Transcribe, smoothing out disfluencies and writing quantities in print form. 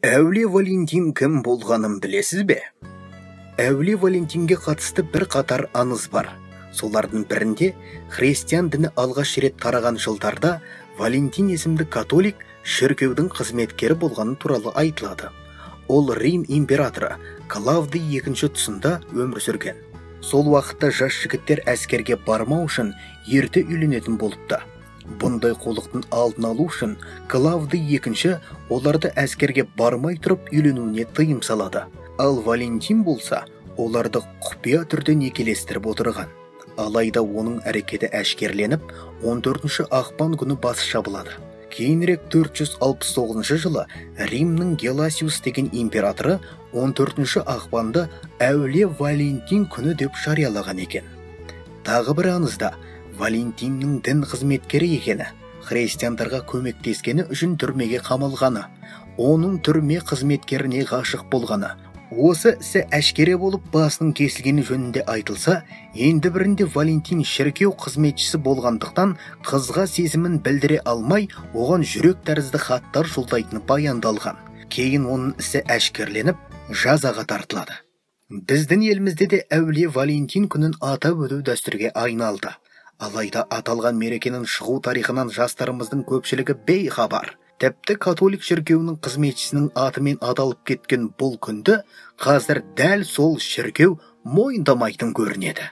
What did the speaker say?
Әулие Валентин кім болғанын білесіз бе? Әулие Валентинге қатысты бір қатар аңыз бар. Солардың бірінде христиан діні алғаш рет тараған жылдарда Валентин есімді католик шіркеудің қызметкері болғаны туралы айтылады. Ол Рим императоры Клавдий II тұсында өмір сүрген. Сол уақытта жас жігіттер әскерге бармау үшін ерте үйленетін болыпты. Бұндай қулықтың алдын алу үшін Клавдий II оларды әскерге бармай тұрып үйленуіне тыйым салады. Ал Валентин болса, оларды құпия түрде некелестіріп отырған. Алайда оның әрекеті әшкерленіп, 14 ақпан күні басы шабылады. Кейінірек 469 жылы Римнің Геласиус деген императоры 14 ақпанды әулие Валентин күні деп жариялаған екен. Тағы бір аңызда Валентиннің дін қызметкері екені, христиандарға көмектескені үшін түрмеге қамалғаны, оның түрме қызметкеріне ғашық болғаны, осы ісі әшкере болып басының кесілгені жөнінде айтылса, енді бірінде Валентин шіркеу қызметшісі болғандықтан қызға сезімін білдіре алмай, оған жүрек тәрізді хаттар жолдайтыны баяндалған. Кейін оның ісі әшкерленіп, жазаға тартылады. Біздің елімізде де әулие Валентин күнін атап өту дәстүрге айналды. Алайда аталған мерекенің шығу тарихынан жастарымыздың көпшілігі бейхабар. Тіпті католик шіркеуінің қызметшісінің атымен аталып кеткен бұл күнді қазір дәл сол шіркеу мойындамайтын көрінеді.